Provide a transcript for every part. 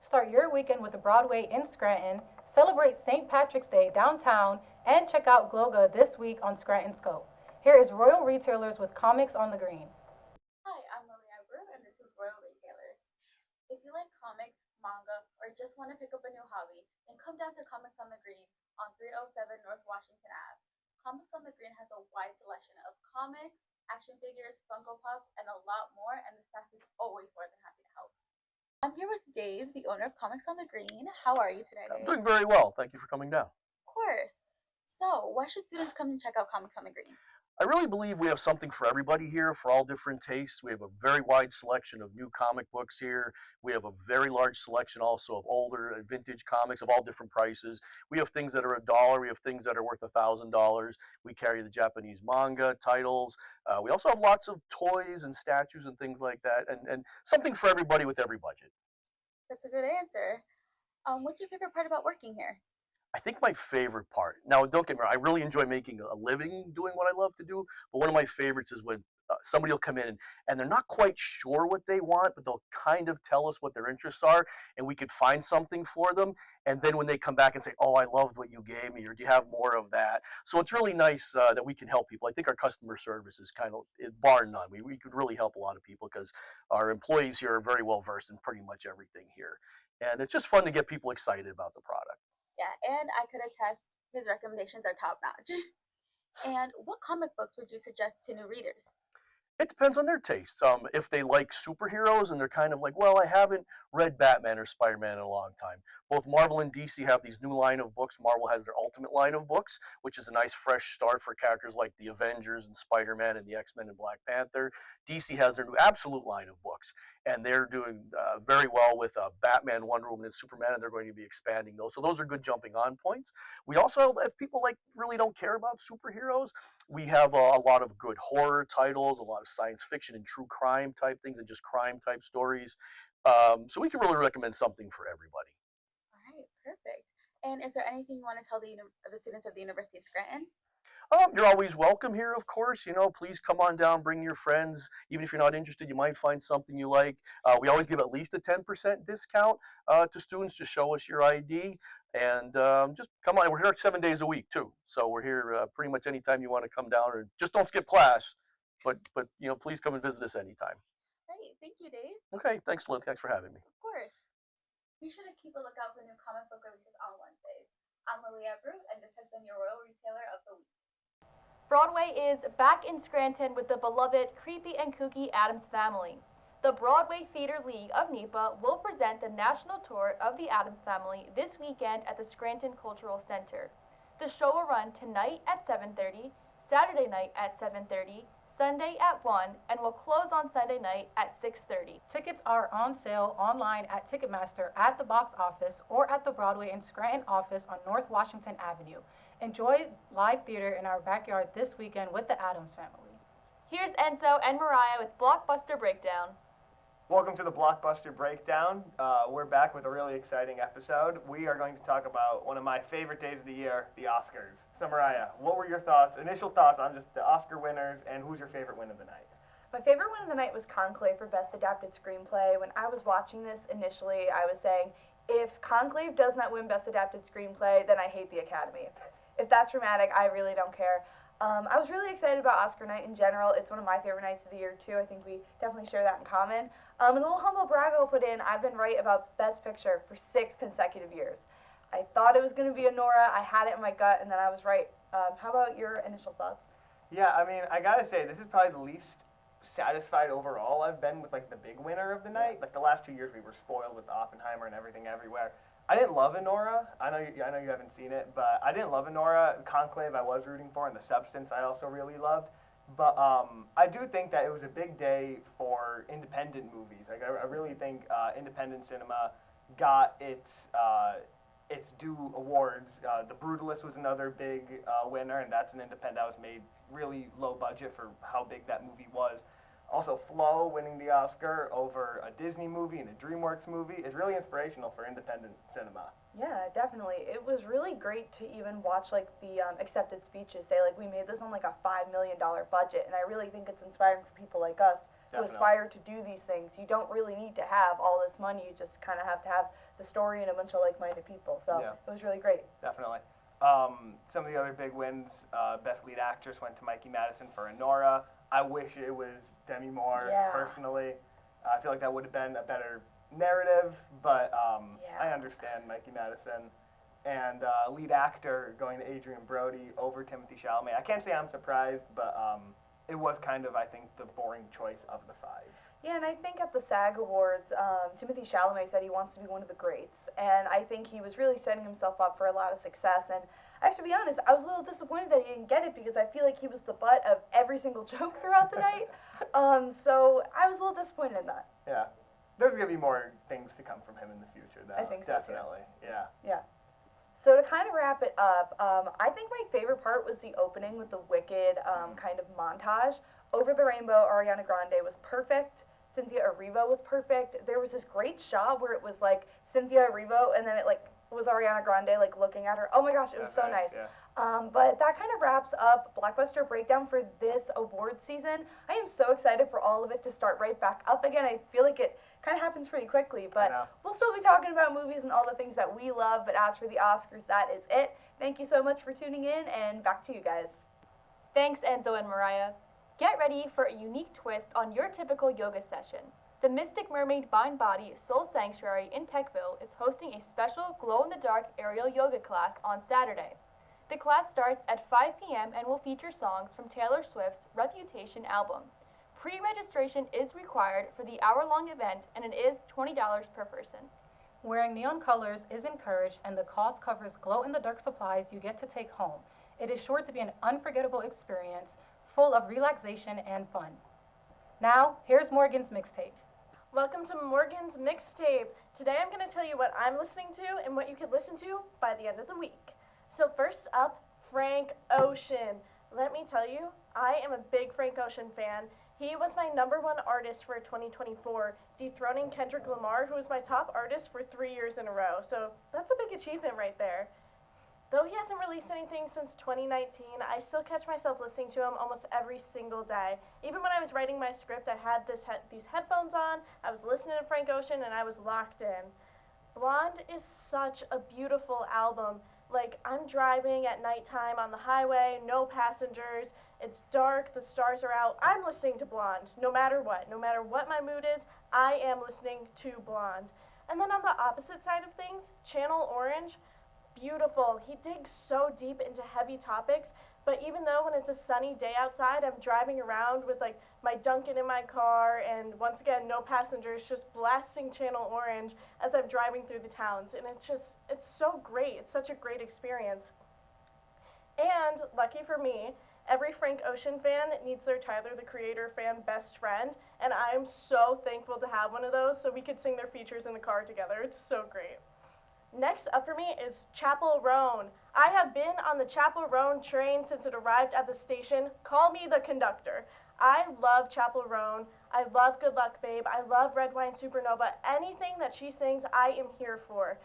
Start your weekend with Broadway in Scranton, celebrate St. Patrick's Day downtown, and check out glowga this week on Scranton Scope. Here is Royal Retailers with Comics on the Green. Hi, I'm Lilia Brew, and this is Royal Retailers. If you like comics, manga, or just want to pick up a new hobby, then come down to Comics on the Green on 307 North Washington Ave. Comics on the Green has a wide selection of comics, action figures, Funko Pops, and a lot more, and the staff is always more than happy to help. I'm here with Dave, the owner of Comics on the Green. How are you today, I'm Dave? doing very well. Thank you for coming down. Of course. So, why should students come and check out Comics on the Green? I really believe we have something for everybody here, for all different tastes. We have a very wide selection of new comic books here. We have a very large selection also of older vintage comics of all different prices. We have things that are $1. We have things that are worth $1,000. We carry the Japanese manga titles. We also have lots of toys and statues and things like that, and something for everybody with every budget. That's a good answer. What's your favorite part about working here? I think my favorite part. Now, don't get me wrong. I really enjoy making a living doing what I love to do. But one of my favorites is when somebody will come in and they're not quite sure what they want, but they'll kind of tell us what their interests are, and we could find something for them. And then when they come back and say, "Oh, I loved what you gave me," or "Do you have more of that?" So it's really nice that we can help people. I think our customer service is kind of bar none. We could really help a lot of people because our employees here are very well versed in pretty much everything here, and it's just fun to get people excited about the product. Yeah, and I could attest his recommendations are top notch. And what comic books would you suggest to new readers? It depends on their tastes. If they like superheroes and they're kind of like, well, I haven't read Batman or Spider-Man in a long time. Both Marvel and DC have these new line of books. Marvel has their Ultimate line of books, which is a nice fresh start for characters like the Avengers and Spider-Man and the X-Men and Black Panther. DC has their new Absolute line of books, and they're doing very well with Batman, Wonder Woman, and Superman, and they're going to be expanding those. So those are good jumping on points. We also, if people like really don't care about superheroes, we have a lot of good horror titles, a lot of science fiction and true crime type things, and just crime type stories. So we can really recommend something for everybody. All right, perfect. And is there anything you want to tell the students of the University of Scranton? You're always welcome here, of course. Please come on down, bring your friends. Even if you're not interested, you might find something you like. We always give at least a 10% discount to students to show us your ID. And just come on. We're here 7 days a week, too. So we're here pretty much anytime you want to come down, or just don't skip class. But please come and visit us anytime. Great, thank you, Dave. Okay, thanks, Lynn. Thanks for having me. Of course. Be sure to keep a lookout for new comic book releases on Wednesdays. I'm Lilia Brew, and this has been your Royal Retailer of the Week. Broadway is back in Scranton with the beloved creepy and kooky Addams Family. The Broadway Theater League of NEPA will present the national tour of the Addams Family this weekend at the Scranton Cultural Center. The show will run tonight at 7:30, Saturday night at 7:30, Sunday at 1, and will close on Sunday night at 6:30. Tickets are on sale online at Ticketmaster, at the box office, or at the Broadway and Scranton office on North Washington Avenue. Enjoy live theater in our backyard this weekend with the Addams Family. Here's Enzo and Mariah with Blockbuster Breakdown. Welcome to the Blockbuster Breakdown. We're back with a really exciting episode. We are going to talk about one of my favorite days of the year, the Oscars. So Mariah, what were your initial thoughts on just the Oscar winners, and who's your favorite win of the night? My favorite win of the night was Conclave for Best Adapted Screenplay. When I was watching this initially, I was saying, if Conclave does not win Best Adapted Screenplay, then I hate the Academy. If that's dramatic, I really don't care. I was really excited about Oscar night in general. It's one of my favorite nights of the year, too. I think we definitely share that in common. And a little humble brag I'll put in, I've been right about Best Picture for 6 consecutive years. I thought it was going to be a Nora. I had it in my gut, and then I was right. How about your initial thoughts? Yeah, I mean, I gotta say, this is probably the least satisfied overall I've been with, like, the big winner of the night. Like, the last 2 years we were spoiled with Oppenheimer and Everything Everywhere. I didn't love Anora. I know you haven't seen it, but I didn't love Anora. Conclave I was rooting for, and The Substance I also really loved. But I do think that it was a big day for independent movies. Like I really think independent cinema got its due awards. The Brutalist was another big winner, and that's an independent that was made really low budget for how big that movie was. Also, Flow winning the Oscar over a Disney movie and a DreamWorks movie is really inspirational for independent cinema. Yeah, definitely. It was really great to even watch like the accepted speeches say like we made this on like a $5 million budget, and I really think it's inspiring for people like us to aspire to do these things. You don't really need to have all this money. You just kind of have to have the story and a bunch of like-minded people. So it was really great. Definitely. Some of the other big wins, Best Lead Actress went to Mikey Madison for Anora. I wish it was Demi Moore, personally. I feel like that would have been a better narrative, but I understand Mikey Madison. And lead actor going to Adrian Brody over Timothy Chalamet. I can't say I'm surprised, but it was kind of, I think, the boring choice of the five. Yeah, and I think at the SAG Awards, Timothy Chalamet said he wants to be one of the greats, and I think he was really setting himself up for a lot of success. And I have to be honest, I was a little disappointed that he didn't get it because I feel like he was the butt of every single joke throughout the night. So I was a little disappointed in that. Yeah, there's gonna be more things to come from him in the future, though. I think so, definitely. too. Yeah. So to kind of wrap it up, I think my favorite part was the opening with the Wicked kind of montage. Over the Rainbow, Ariana Grande was perfect. Cynthia Erivo was perfect. There was this great shot where it was like Cynthia Erivo and then it like was Ariana Grande like looking at her. Oh my gosh, it was so nice. Yeah. But that kind of wraps up Blockbuster Breakdown for this award season. I am so excited for all of it to start right back up again. I feel like it kind of happens pretty quickly, but we'll still be talking about movies and all the things that we love. But as for the Oscars, that is it. Thank you so much for tuning in, and back to you guys. Thanks, Enzo and Mariah. Get ready for a unique twist on your typical yoga session. The Mystic Mermaid Mind Body Soul Sanctuary in Peckville is hosting a special glow-in-the-dark aerial yoga class on Saturday. The class starts at 5 p.m. and will feature songs from Taylor Swift's Reputation album. Pre-registration is required for the hour-long event, and it is $20 per person. Wearing neon colors is encouraged, and the cost covers glow-in-the-dark supplies you get to take home. It is sure to be an unforgettable experience, full of relaxation and fun. Now, here's Morgan's mixtape. Welcome to Morgan's Mixtape. Today I'm going to tell you what I'm listening to and what you could listen to by the end of the week. So first up, Frank Ocean. Let me tell you, I am a big Frank Ocean fan. He was my #1 artist for 2024, dethroning Kendrick Lamar, who was my top artist for 3 years in a row. So that's a big achievement right there. Though he hasn't released anything since 2019, I still catch myself listening to him almost every single day. Even when I was writing my script, I had these headphones on, I was listening to Frank Ocean, and I was locked in. Blonde is such a beautiful album. Like, I'm driving at nighttime on the highway, no passengers, it's dark, the stars are out. I'm listening to Blonde, no matter what. No matter what my mood is, I am listening to Blonde. And then on the opposite side of things, Channel Orange, beautiful. He digs so deep into heavy topics, but even though when it's a sunny day outside, I'm driving around with like my Dunkin' in my car and once again, no passengers, just blasting Channel Orange as I'm driving through the towns. And it's so great. It's such a great experience. And lucky for me, every Frank Ocean fan needs their Tyler, the Creator fan best friend, and I'm so thankful to have one of those so we could sing their features in the car together. It's so great. Next up for me is Chapel Roan. I have been on the Chapel Roan train since it arrived at the station. Call me the conductor. I love Chapel Roan. I love Good Luck Babe. I love Red Wine Supernova. Anything that she sings, I am here for.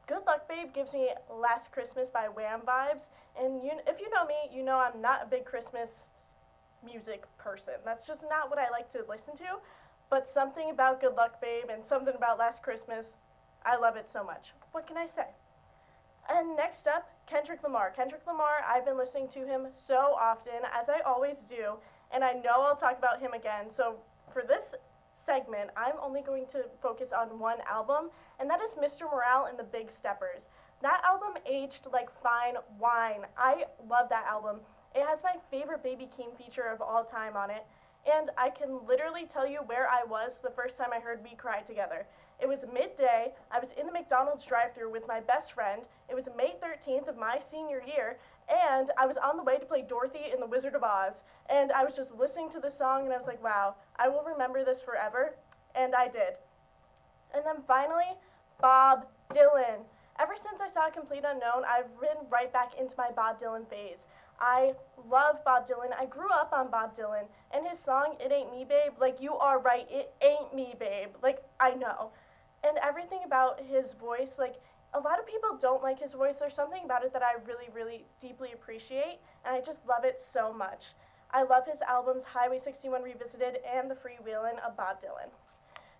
Good Luck Babe gives me Last Christmas by Wham vibes. And if you know me, you know I'm not a big Christmas music person. That's just not what I like to listen to. But something about Good Luck Babe and something about Last Christmas, I love it so much. What can I say? And next up, Kendrick Lamar. Kendrick Lamar, I've been listening to him so often, as I always do, and I know I'll talk about him again. So for this segment, I'm only going to focus on one album, and that is Mr. Morale and the Big Steppers. That album aged like fine wine. I love that album. It has my favorite Baby Keem feature of all time on it, and I can literally tell you where I was the first time I heard We Cry Together. It was midday. I was in the McDonald's drive-thru with my best friend. It was May 13th of my senior year, and I was on the way to play Dorothy in The Wizard of Oz. And I was just listening to the song, and I was like, wow, I will remember this forever. And I did. And then finally, Bob Dylan. Ever since I saw Complete Unknown, I've been right back into my Bob Dylan phase. I love Bob Dylan. I grew up on Bob Dylan, and his song, It Ain't Me, Babe, like, you are right, it ain't me, babe. Like, I know. And everything about his voice, like, a lot of people don't like his voice. There's something about it that I really, really deeply appreciate, and I just love it so much. I love his albums Highway 61 Revisited and The Freewheelin' of Bob Dylan.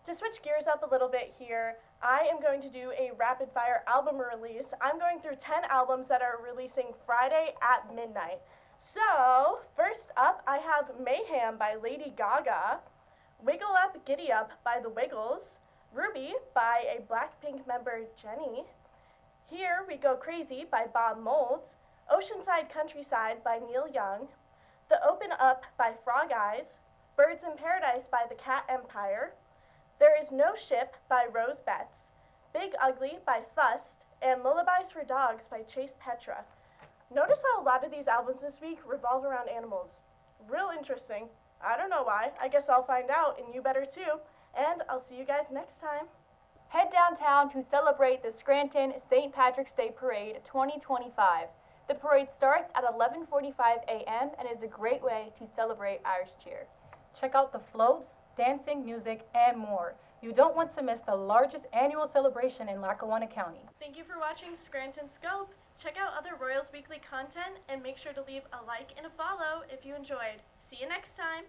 To switch gears up a little bit here, I am going to do a rapid fire album release. I'm going through 10 albums that are releasing Friday at midnight. So, first up, I have Mayhem by Lady Gaga, Wiggle Up, Giddy Up by The Wiggles, Ruby by a Blackpink member, Jenny, Here We Go Crazy by Bob Mould, Oceanside Countryside by Neil Young, The Open Up by Frog Eyes, Birds in Paradise by The Cat Empire, There Is No Ship by Rose Betts, Big Ugly by Fust, and Lullabies for Dogs by Chase Petra. Notice how a lot of these albums this week revolve around animals. Real interesting. I don't know why. I guess I'll find out, and you better too. And I'll see you guys next time. Head downtown to celebrate the Scranton St. Patrick's Day Parade 2025. The parade starts at 11:45 a.m. and is a great way to celebrate Irish cheer. Check out the floats, dancing, music, and more. You don't want to miss the largest annual celebration in Lackawanna County. Thank you for watching Scranton Scope. Check out other Royals Weekly content and make sure to leave a like and a follow if you enjoyed. See you next time.